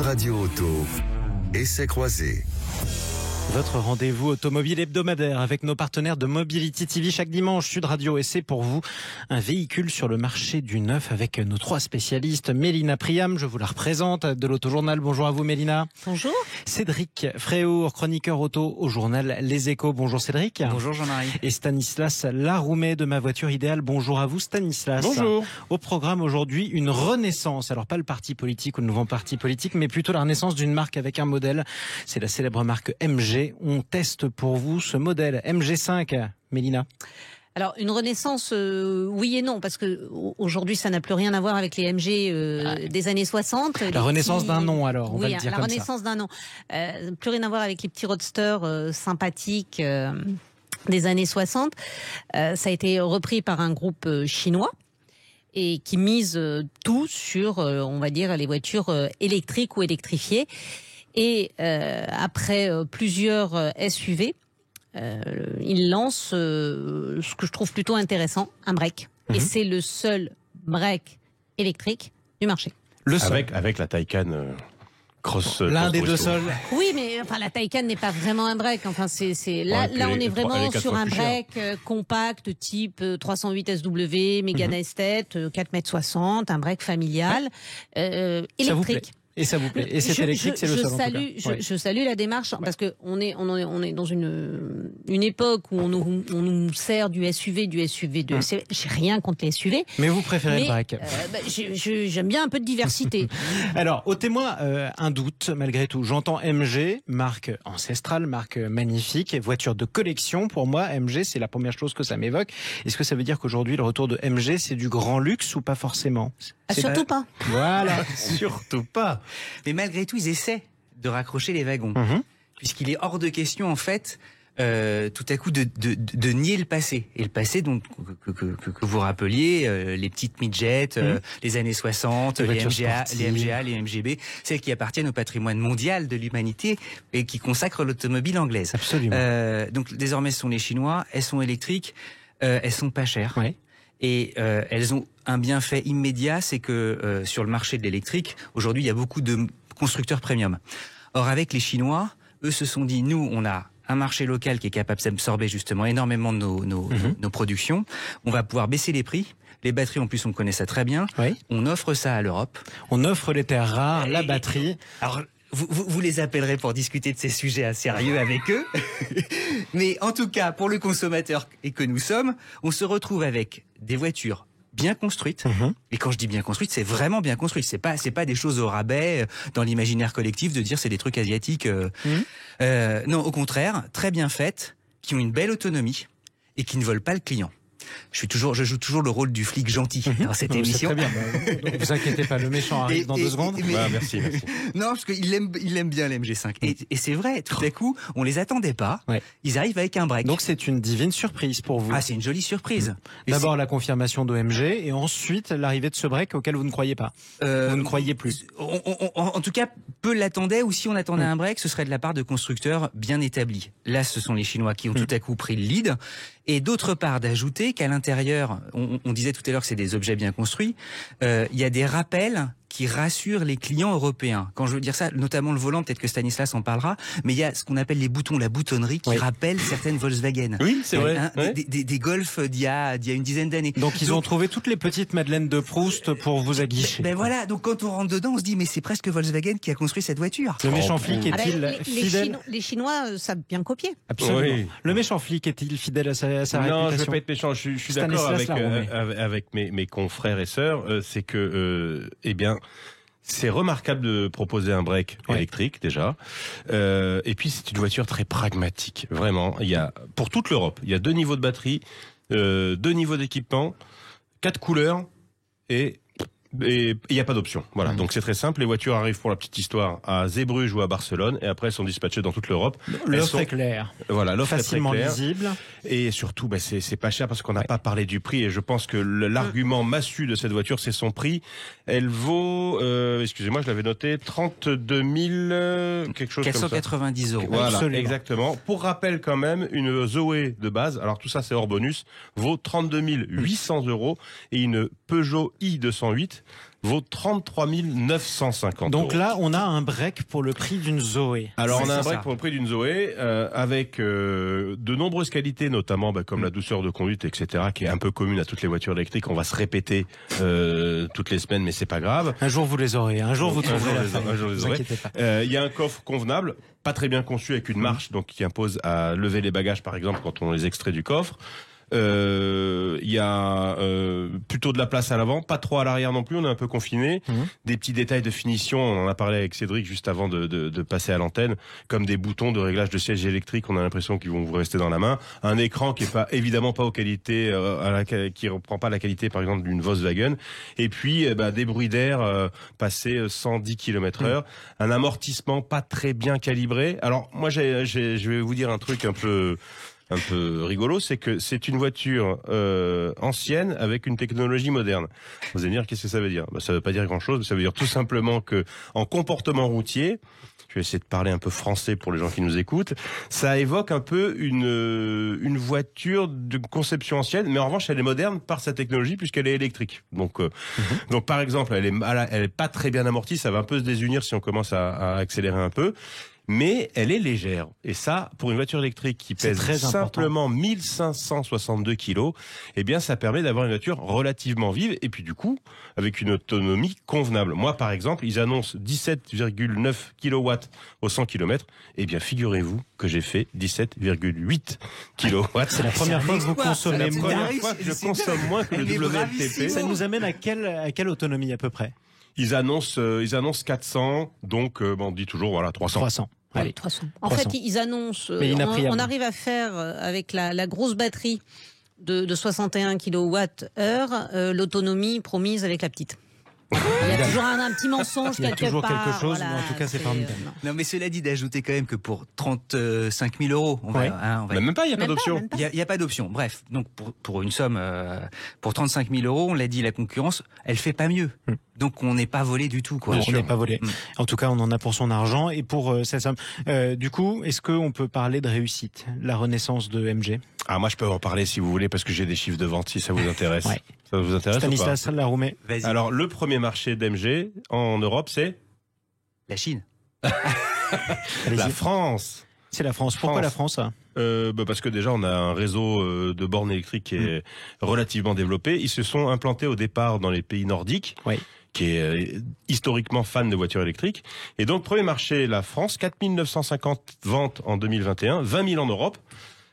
Radio Auto, essais croisés. Votre rendez-vous automobile hebdomadaire avec nos partenaires de Mobility TV chaque dimanche. Sud Radio Essai pour vous, un véhicule sur le marché du neuf avec nos trois spécialistes. Mélina Priam, je vous la représente, de l'Autojournal. Bonjour à vous Mélina. Bonjour. Cédric Fréour, chroniqueur auto au journal Les Échos. Bonjour Cédric. Bonjour Jean-Marie. Et Stanislas Laroumet de Ma Voiture Idéale. Bonjour à vous Stanislas. Bonjour. Au programme aujourd'hui, une renaissance. Alors pas le parti politique ou le nouveau parti politique, mais plutôt la renaissance d'une marque avec un modèle. C'est la célèbre marque MG. On teste pour vous ce modèle MG5, Mélina. Alors une renaissance, oui et non, parce que aujourd'hui ça n'a plus rien à voir avec les MG des années 60. La renaissance d'un nom alors, on va le dire comme ça. La renaissance d'un nom. Plus rien à voir avec les petits roadsters sympathiques des années 60. Ça a été repris par un groupe chinois et qui mise tout sur, on va dire, les voitures électriques ou électrifiées. Et après plusieurs SUV, il lance ce que je trouve plutôt intéressant, un break. Et c'est le seul break électrique du marché. Avec la Taycan Cross. L'un des deux seuls. Oui, mais enfin la Taycan n'est pas vraiment un break. Enfin là on est vraiment sur un break compact type 308 SW, Mégane Esthète, 4,60 m, un break familial électrique. Ça vous plaît ? Et ça vous plaît. Et c'est électrique, c'est le seul en tout cas. Je salue la démarche parce que on est dans une époque où on nous sert du SUV, du SUV. J'ai rien contre les SUV. Mais vous préférez le break. J'aime bien un peu de diversité. Alors, au témoin, un doute malgré tout. J'entends MG, marque ancestrale, marque magnifique, voiture de collection. Pour moi, MG, c'est la première chose que ça m'évoque. Est-ce que ça veut dire qu'aujourd'hui, le retour de MG, c'est du grand luxe ou pas forcément ? Surtout pas. Voilà, surtout pas. Mais malgré tout, ils essaient de raccrocher les wagons. Puisqu'il est hors de question, en fait, tout à coup, de nier le passé. Et le passé, donc, que vous rappeliez, les petites midgets, les années 60, les MGA, les MGB, celles qui appartiennent au patrimoine mondial de l'humanité et qui consacrent l'automobile anglaise. Absolument. Donc, désormais, ce sont les Chinois, elles sont électriques, elles sont pas chères. Oui. Et elles ont un bienfait immédiat, c'est que sur le marché de l'électrique, aujourd'hui, il y a beaucoup de constructeurs premium. Or, avec les Chinois, eux se sont dit, nous, on a un marché local qui est capable d'absorber justement énormément de nos productions. On va pouvoir baisser les prix. Les batteries, en plus, on connaît ça très bien. Oui. On offre ça à l'Europe. On offre les terres rares, la batterie. Alors, vous les appellerez pour discuter de ces sujets à sérieux avec eux. Mais en tout cas, pour le consommateur et que nous sommes, on se retrouve avec des voitures bien construites. Et quand je dis bien construites, c'est vraiment bien construit. C'est pas des choses au rabais dans l'imaginaire collectif de dire c'est des trucs asiatiques. Non, au contraire, très bien faites, qui ont une belle autonomie et qui ne volent pas le client. Je joue toujours le rôle du flic gentil dans cette émission. Très bien. Ne vous inquiétez pas, le méchant arrive dans 2 secondes. Merci. Non, parce qu'il aime bien l'MG5. Et c'est vrai, tout à coup, on les attendait pas. Ouais. Ils arrivent avec un break. Donc c'est une divine surprise pour vous. Ah, c'est une jolie surprise. D'abord la confirmation d'OMG et ensuite l'arrivée de ce break auquel vous ne croyez pas. Vous ne croyez plus. En tout cas, peu l'attendaient, ou si on attendait un break, ce serait de la part de constructeurs bien établis. Là, ce sont les Chinois qui ont tout à coup pris le lead. Et d'autre part, d'ajouter qu'à l'intérieur, on disait tout à l'heure que c'est des objets bien construits, il y a des rappels qui rassure les clients européens. Quand je veux dire ça, notamment le volant, peut-être que Stanislas en parlera, mais il y a ce qu'on appelle les boutons, la boutonnerie, qui rappelle certaines Volkswagen. Oui, c'est vrai. Des Golf d'il y a une dizaine d'années. Donc ils ont trouvé toutes les petites Madeleines de Proust pour vous aguicher. Ben voilà, donc quand on rentre dedans, on se dit mais c'est presque Volkswagen qui a construit cette voiture. Le méchant flic est-il fidèle? Les Chinois savent bien copier. Absolument. Oui. Le méchant flic est-il fidèle à sa réputation? Non, je ne vais pas être méchant. Je suis d'accord avec mes confrères et sœurs. C'est que, c'est remarquable de proposer un break électrique déjà. Et puis c'est une voiture très pragmatique. Vraiment, il y a pour toute l'Europe, il y a 2 niveaux de batterie, 2 niveaux d'équipement, 4 couleurs et il n'y a pas d'option. Voilà. Donc c'est très simple. Les voitures arrivent, pour la petite histoire, à Zeebrugge ou à Barcelone et après elles sont dispatchées dans toute l'Europe. L'offre est claire. Voilà, l'offre est très claire. Facilement lisible. Et surtout, c'est pas cher parce qu'on n'a pas parlé du prix. Et je pense que l'argument massu de cette voiture, c'est son prix. Elle vaut, excusez-moi, je l'avais noté, 32 000 quelque chose 490 comme ça. €. Voilà, Absolument. exactement. Pour rappel, quand même, une Zoé de base, alors tout ça c'est hors bonus, vaut 32 800 € et une Peugeot i208 8 vaut 33 950 Donc euros. là, on a un break pour le prix d'une Zoé. Alors on a un break pour le prix d'une Zoé avec de nombreuses qualités, notamment comme la douceur de conduite, etc., qui est un peu commune à toutes les voitures électriques. On va se répéter toutes les semaines, mais c'est pas grave. Un jour vous les aurez, un jour vous trouverez la fin. Un jour vous les aurez. Il y a un coffre convenable, pas très bien conçu, avec une marche donc qui impose à lever les bagages, par exemple, quand on les extrait du coffre. Il y a plutôt de la place à l'avant, pas trop à l'arrière non plus, on est un peu confiné. Des petits détails de finition, on en a parlé avec Cédric juste avant de passer à l'antenne, comme des boutons de réglage de siège électrique, on a l'impression qu'ils vont vous rester dans la main. Un écran qui est pas évidemment pas aux qualités, qui reprend pas la qualité par exemple d'une Volkswagen. Et puis des bruits d'air passés 110 km/h, un amortissement pas très bien calibré. Alors moi je vais vous dire un truc un peu rigolo, c'est que c'est une voiture ancienne avec une technologie moderne. Vous allez me dire qu'est-ce que ça veut dire ? Ça veut pas dire grand-chose, ça veut dire tout simplement que en comportement routier, je vais essayer de parler un peu français pour les gens qui nous écoutent, ça évoque un peu une voiture de conception ancienne, mais en revanche elle est moderne par sa technologie puisqu'elle est électrique. Donc par exemple, elle est pas très bien amortie, ça va un peu se désunir si on commence à accélérer un peu. Mais elle est légère. Et ça, pour une voiture électrique qui pèse simplement 1562 kilos, eh bien, ça permet d'avoir une voiture relativement vive et puis du coup, avec une autonomie convenable. Moi, par exemple, ils annoncent 17,9 kilowatts au 100 km. Eh bien, figurez-vous que j'ai fait 17,8 kilowatts. C'est la première fois que vous consommez moins. C'est la première fois que je consomme moins que le WLTP. Ça nous amène à quelle autonomie à peu près ? Ils annoncent 400, donc on dit toujours 300. 300. Allez, 300. En fait, ils annoncent, on arrive à faire avec la grosse batterie de 61 kWh l'autonomie promise avec la petite. Il y a toujours un petit mensonge quelque part. Il y a toujours quelque chose, mais en tout cas, c'est formidable. Non, mais cela dit, d'ajouter quand même que pour 35 000 euros, même pas, il n'y a pas d'option. Il n'y a pas d'option. Bref, donc pour une somme, pour 35 000 euros, on l'a dit, la concurrence, elle fait pas mieux. Donc on n'est pas volé du tout, quoi. On n'est pas volé. En tout cas, on en a pour son argent et pour cette somme. Du coup, est-ce qu'on peut parler de réussite, la renaissance de MG ? Ah, moi je peux en parler si vous voulez parce que j'ai des chiffres de vente si ça vous intéresse. Ouais. Ça vous intéresse Stanislas ou pas ? Laroumet. Vas-y. Alors le premier marché d'MG en Europe, c'est la Chine. La France. C'est la France. Pourquoi la France ? Parce que déjà on a un réseau de bornes électriques qui est relativement développé. Ils se sont implantés au départ dans les pays nordiques. Oui. Qui est historiquement fan de voitures électriques. Et donc, premier marché, la France, 4 950 ventes en 2021, 20 000 en Europe.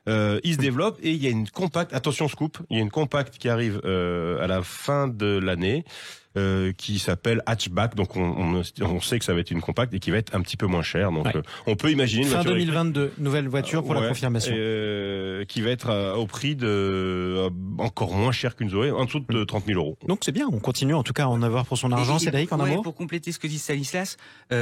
Il se développe et il y a une compacte, attention scoop, il y a une compacte qui arrive à la fin de l'année qui s'appelle Hatchback. Donc on sait que ça va être une compacte et qui va être un petit peu moins chère. Donc on peut imaginer une fin voiture 2022, nouvelle voiture pour la confirmation. Qui va être au prix de encore moins cher qu'une Zoé, en dessous de 30 000 euros. Donc c'est bien, on continue en tout cas à en avoir pour son argent. Cédric, en un mot ? Pour compléter ce que dit Stanislas,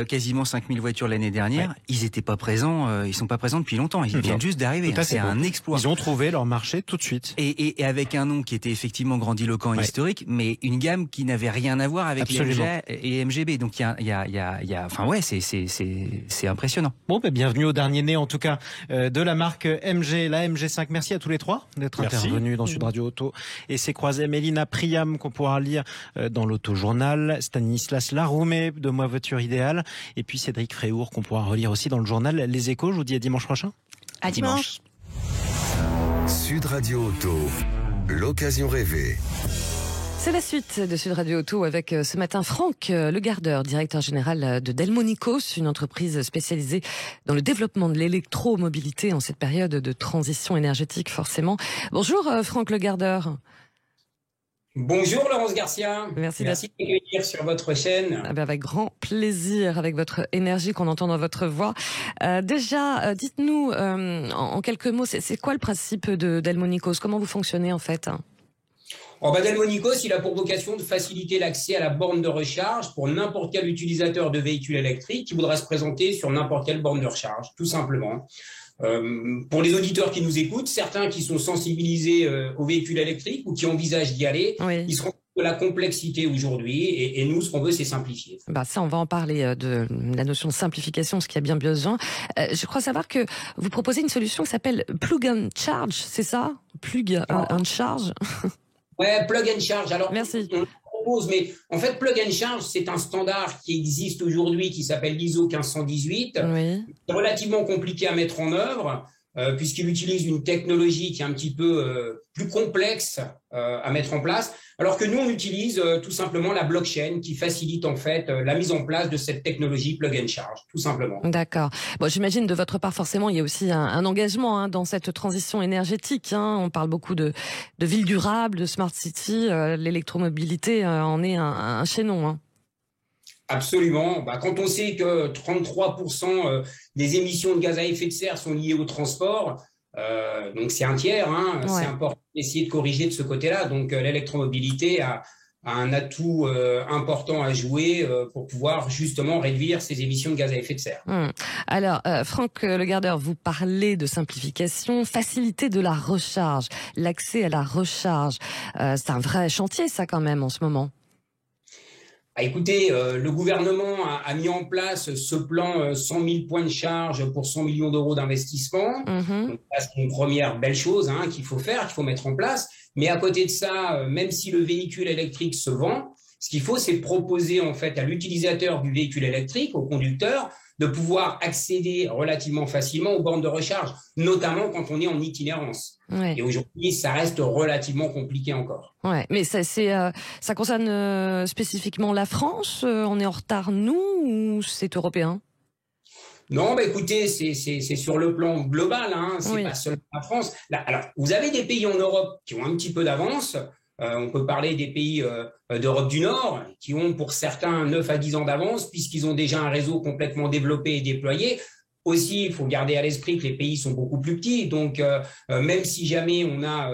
quasiment 5 000 voitures l'année dernière, ils étaient pas présents, ils sont pas présents depuis longtemps, ils viennent juste d'arriver, c'est un exploit. Ils ont trouvé leur marché tout de suite. Et avec un nom qui était effectivement grandiloquent et historique, mais une gamme qui n'avait rien à voir avec les MG et MGB. Donc il y a enfin ouais, c'est impressionnant. Bon, bienvenue au dernier né en tout cas de la marque MG, la MG5. Merci à tous les trois d'être intervenus dans Sud Radio Auto. Et c'est croisé Mélina Priam qu'on pourra lire dans l'Auto-Journal, Stanislas Laroumet de Moi Voiture Idéale, et puis Cédric Fréhour qu'on pourra relire aussi dans le journal Les Échos. Je vous dis à dimanche prochain. À dimanche. Sud Radio Auto, l'occasion rêvée. C'est la suite de Sud Radio Auto avec ce matin Franck Le Gardeur, directeur général de Delmonicos, une entreprise spécialisée dans le développement de l'électromobilité en cette période de transition énergétique forcément. Bonjour Franck Le Gardeur. Bonjour Laurence Garcia. Merci de m'accueillir sur votre chaîne. Avec grand plaisir, avec votre énergie qu'on entend dans votre voix. Déjà, dites-nous en quelques mots, c'est quoi le principe de Delmonicos ? Comment vous fonctionnez en fait ? Delmonicos, il a pour vocation de faciliter l'accès à la borne de recharge pour n'importe quel utilisateur de véhicules électriques qui voudrait se présenter sur n'importe quelle borne de recharge, tout simplement. Pour les auditeurs qui nous écoutent, certains qui sont sensibilisés aux véhicules électriques ou qui envisagent d'y aller, ils seront de la complexité aujourd'hui et nous, ce qu'on veut, c'est simplifier. Ça, on va en parler de la notion de simplification, ce qu'il y a bien besoin. Je crois savoir que vous proposez une solution qui s'appelle Plug and Charge, c'est ça ? Plug and Charge. Ouais, Plug and Charge. Alors, merci. On propose, mais en fait, Plug and Charge, c'est un standard qui existe aujourd'hui, qui s'appelle l'ISO 1518, relativement compliqué à mettre en œuvre, puisqu'il utilise une technologie qui est un petit peu plus complexe à mettre en place, alors que nous, on utilise tout simplement la blockchain qui facilite en fait la mise en place de cette technologie Plug and Charge, tout simplement. D'accord. Bon, j'imagine de votre part, forcément, il y a aussi un engagement dans cette transition énergétique. On parle beaucoup de villes durables, de smart city. L'électromobilité en est un chaînon. Absolument. Quand on sait que 33% des émissions de gaz à effet de serre sont liées au transport, donc c'est un tiers, c'est important d'essayer de corriger de ce côté-là. Donc l'électromobilité a un atout important à jouer pour pouvoir justement réduire ces émissions de gaz à effet de serre. Alors, Franck Le Gardeur, vous parlez de simplification, facilité de la recharge, l'accès à la recharge. C'est un vrai chantier, ça, quand même, en ce moment. Écoutez, le gouvernement a mis en place ce plan 100 000 points de charge pour 100 millions d'euros d'investissement. Donc, c'est une première belle chose qu'il faut faire, qu'il faut mettre en place. Mais à côté de ça, même si le véhicule électrique se vend, ce qu'il faut, c'est proposer en fait à l'utilisateur du véhicule électrique, au conducteur, de pouvoir accéder relativement facilement aux bornes de recharge, notamment quand on est en itinérance. Et aujourd'hui, ça reste relativement compliqué encore. Mais ça concerne spécifiquement la France. On est en retard, nous, ou c'est européen? Non, écoutez, c'est sur le plan global, c'est pas seulement la France. Alors, vous avez des pays en Europe qui ont un petit peu d'avance. On peut parler des pays d'Europe du Nord qui ont pour certains 9 à 10 ans d'avance puisqu'ils ont déjà un réseau complètement développé et déployé. Aussi, il faut garder à l'esprit que les pays sont beaucoup plus petits. Donc, même si jamais on a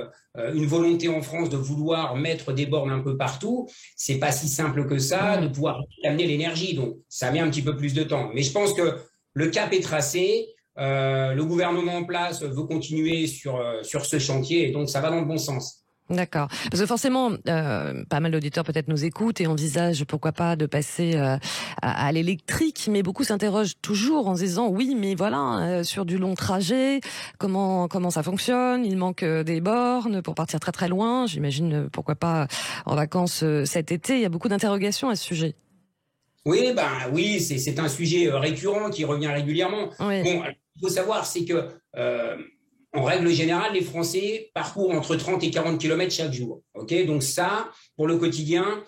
une volonté en France de vouloir mettre des bornes un peu partout, c'est pas si simple que ça de pouvoir amener l'énergie. Donc, ça met un petit peu plus de temps. Mais je pense que le cap est tracé. Le gouvernement en place veut continuer sur ce chantier et donc ça va dans le bon sens. D'accord. Parce que forcément, pas mal d'auditeurs peut-être nous écoutent et envisagent pourquoi pas de passer à l'électrique, mais beaucoup s'interrogent toujours en se disant oui, mais voilà, sur du long trajet, comment ça fonctionne? Il manque des bornes pour partir très très loin. J'imagine pourquoi pas en vacances cet été. Il y a beaucoup d'interrogations à ce sujet. Oui, c'est un sujet récurrent qui revient régulièrement. Bon, alors, il faut savoir, c'est que en règle générale, les Français parcourent entre 30 et 40 km chaque jour. Donc ça, pour le quotidien,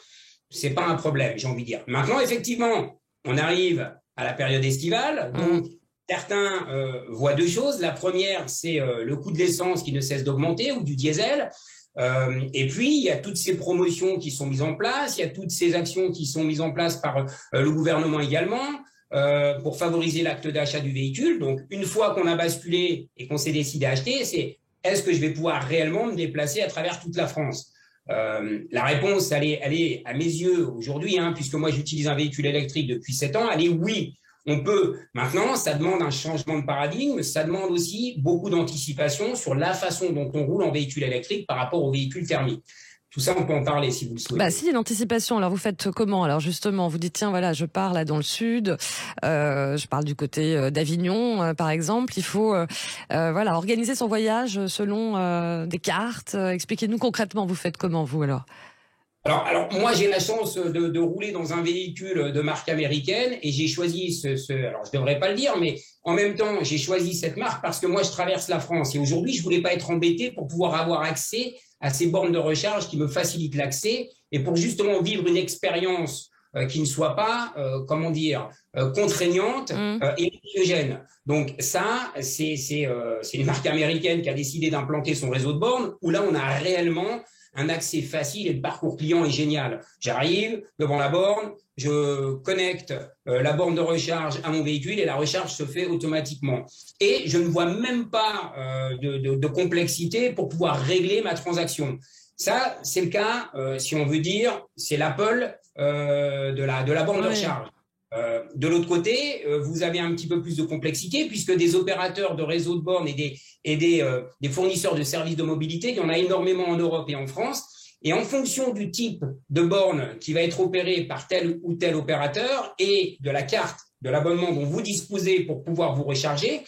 c'est pas un problème, j'ai envie de dire. Maintenant, effectivement, on arrive à la période estivale, donc certains voient deux choses. La première, c'est le coût de l'essence qui ne cesse d'augmenter ou du diesel. Et puis, il y a toutes ces promotions qui sont mises en place, il y a toutes ces actions qui sont mises en place par le gouvernement également. Pour favoriser l'acte d'achat du véhicule. Donc, une fois qu'on a basculé et qu'on s'est décidé à acheter, c'est est-ce que je vais pouvoir réellement me déplacer à travers toute la France? La réponse, elle est à mes yeux aujourd'hui, puisque moi j'utilise un véhicule électrique depuis 7 ans, elle est oui. On peut. Maintenant, ça demande un changement de paradigme, ça demande aussi beaucoup d'anticipation sur la façon dont on roule en véhicule électrique par rapport au véhicule thermique. Tout ça, on peut en parler si vous le souhaitez. Si, l'anticipation. Alors, vous faites comment? Alors, justement, vous dites, tiens, voilà, je pars là dans le sud, je parle du côté d'Avignon, par exemple. Il faut, organiser son voyage selon des cartes. Expliquez-nous concrètement, vous faites comment, vous, alors? Alors, moi, j'ai la chance de rouler dans un véhicule de marque américaine et j'ai choisi alors, je devrais pas le dire, mais en même temps, j'ai choisi cette marque parce que moi, je traverse la France et aujourd'hui, je voulais pas être embêté pour pouvoir avoir accès à ces bornes de recharge qui me facilitent l'accès et pour justement vivre une expérience qui ne soit pas, contraignante et anxiogène. Donc ça, c'est une marque américaine qui a décidé d'implanter son réseau de bornes où là, on a réellement un accès facile et le parcours client est génial. J'arrive devant la borne, je connecte la borne de recharge à mon véhicule et la recharge se fait automatiquement. Et je ne vois même pas de complexité pour pouvoir régler ma transaction. Ça, c'est le cas, si on veut dire, c'est l'Apple de la borne de recharge. De l'autre côté, vous avez un petit peu plus de complexité puisque des opérateurs de réseaux de bornes et des fournisseurs de services de mobilité, il y en a énormément en Europe et en France. Et en fonction du type de borne qui va être opéré par tel ou tel opérateur et de la carte de l'abonnement dont vous disposez pour pouvoir vous recharger,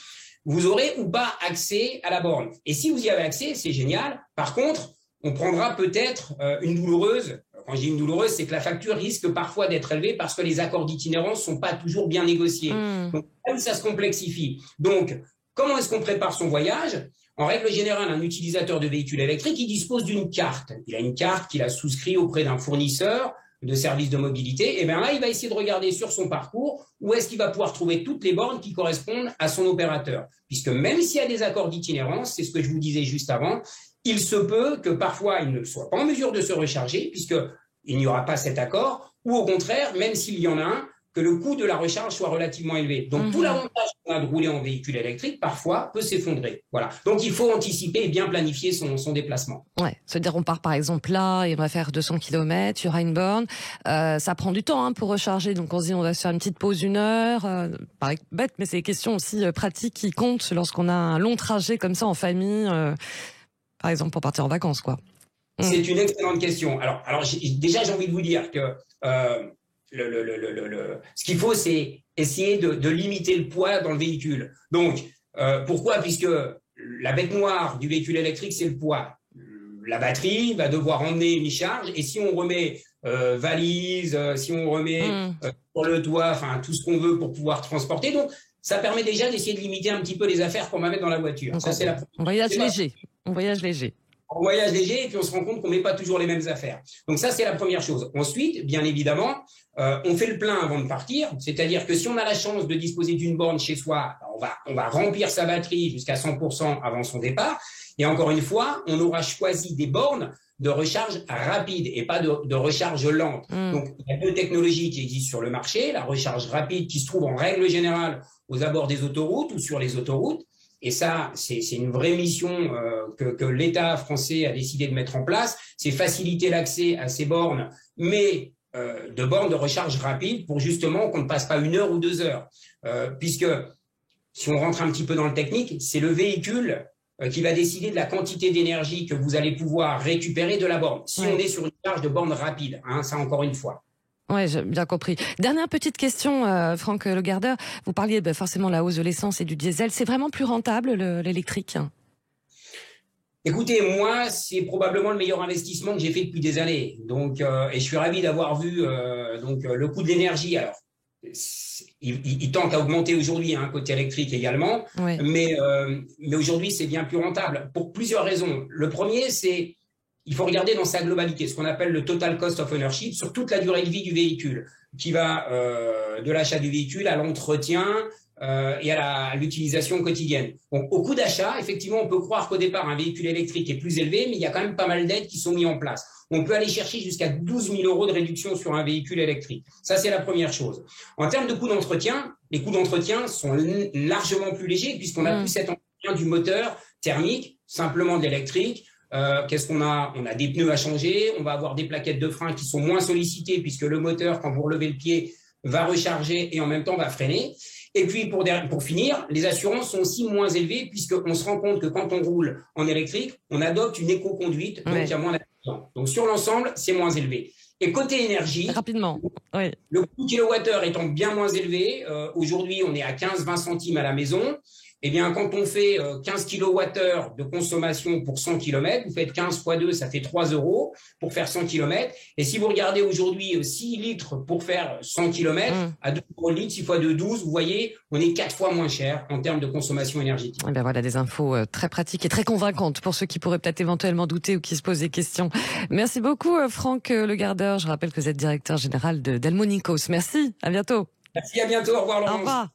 vous aurez ou pas accès à la borne. Et si vous y avez accès, c'est génial. Par contre, on prendra peut-être une douloureuse quand je dis une douloureuse, c'est que la facture risque parfois d'être élevée parce que les accords d'itinérance ne sont pas toujours bien négociés. Donc, ça se complexifie. Donc, comment est-ce qu'on prépare son voyage ? En règle générale, un utilisateur de véhicule électrique, il dispose d'une carte. Il a une carte qu'il a souscrite auprès d'un fournisseur de services de mobilité. Et bien là, il va essayer de regarder sur son parcours où est-ce qu'il va pouvoir trouver toutes les bornes qui correspondent à son opérateur. Puisque même s'il y a des accords d'itinérance, c'est ce que je vous disais juste avant, il se peut que parfois il ne soit pas en mesure de se recharger puisqu'il n'y aura pas cet accord, ou au contraire, même s'il y en a un, que le coût de la recharge soit relativement élevé. Donc, tout l'avantage qu'on a de rouler en véhicule électrique, parfois, peut s'effondrer. Voilà. Donc, il faut anticiper et bien planifier son déplacement. Ouais. Se dire, on part par exemple là et on va faire 200 km, il y aura une borne. Ça prend du temps pour recharger. Donc, on se dit, on va se faire une petite pause 1 heure. Paraît bête, mais c'est des questions aussi pratiques qui comptent lorsqu'on a un long trajet comme ça en famille, par exemple, pour partir en vacances, quoi. C'est une excellente question. Alors déjà, j'ai envie de vous dire que ce qu'il faut, c'est essayer de limiter le poids dans le véhicule. Donc, pourquoi ? Puisque la bête noire du véhicule électrique, c'est le poids. La batterie va devoir emmener une charge, et si on remet valise, si on remet sur le toit, enfin tout ce qu'on veut pour pouvoir transporter, donc ça permet déjà d'essayer de limiter un petit peu les affaires qu'on va mettre dans la voiture. Donc, ça, c'est la on voyage léger. On voyage léger. On voyage léger et puis on se rend compte qu'on met pas toujours les mêmes affaires. Donc ça, c'est la première chose. Ensuite, bien évidemment, on fait le plein avant de partir. C'est-à-dire que si on a la chance de disposer d'une borne chez soi, on va remplir sa batterie jusqu'à 100% avant son départ. Et encore une fois, on aura choisi des bornes de recharge rapide et pas de recharge lente. Donc, il y a 2 technologies qui existent sur le marché. La recharge rapide qui se trouve en règle générale aux abords des autoroutes ou sur les autoroutes. Et ça, c'est une vraie mission que l'État français a décidé de mettre en place. C'est faciliter l'accès à ces bornes, mais de bornes de recharge rapide pour justement qu'on ne passe pas 1 heure ou 2 heures. Puisque, si on rentre un petit peu dans le technique, c'est le véhicule qui va décider de la quantité d'énergie que vous allez pouvoir récupérer de la borne. Si on est sur une charge de borne rapide, ça encore une fois. Oui, j'ai bien compris. Dernière petite question, Franck Le Gardeur. Vous parliez forcément de la hausse de l'essence et du diesel. C'est vraiment plus rentable, l'électrique ? Écoutez, moi, c'est probablement le meilleur investissement que j'ai fait depuis des années. Donc, et je suis ravi d'avoir vu le coût de l'énergie. Alors, il tend à augmenter aujourd'hui, côté électrique également. Ouais. Mais aujourd'hui, c'est bien plus rentable pour plusieurs raisons. Le premier, c'est il faut regarder dans sa globalité, ce qu'on appelle le total cost of ownership, sur toute la durée de vie du véhicule, qui va de l'achat du véhicule à l'entretien et à l'utilisation quotidienne. Donc, au coût d'achat, effectivement, on peut croire qu'au départ, un véhicule électrique est plus élevé, mais il y a quand même pas mal d'aides qui sont mises en place. On peut aller chercher jusqu'à 12 000 € de réduction sur un véhicule électrique. Ça, c'est la première chose. En termes de coûts d'entretien, les coûts d'entretien sont largement plus légers puisqu'on a plus cet entretien du moteur thermique, simplement de l'électrique. Qu'est-ce qu'on a ? On a des pneus à changer, on va avoir des plaquettes de frein qui sont moins sollicitées puisque le moteur, quand vous relevez le pied, va recharger et en même temps va freiner. Et puis, pour finir, les assurances sont aussi moins élevées puisqu'on se rend compte que quand on roule en électrique, on adopte une éco-conduite, donc il y a moins d'accidents. Donc, sur l'ensemble, c'est moins élevé. Et côté énergie, rapidement, oui. Le coût kilowattheure étant bien moins élevé, aujourd'hui, on est à 15-20 centimes à la maison. Eh bien, quand on fait 15 kWh de consommation pour 100 km, vous faites 15 x 2, ça fait 3 € pour faire 100 km. Et si vous regardez aujourd'hui 6 litres pour faire 100 km, à 2 € le litre, 6 x 2, 12, vous voyez, on est 4 fois moins cher en termes de consommation énergétique. Et bien voilà des infos très pratiques et très convaincantes pour ceux qui pourraient peut-être éventuellement douter ou qui se posent des questions. Merci beaucoup, Franck Le Gardeur. Je rappelle que vous êtes directeur général de Delmonicos. Merci, à bientôt. Merci, à bientôt. Au revoir, Laurence. Au revoir.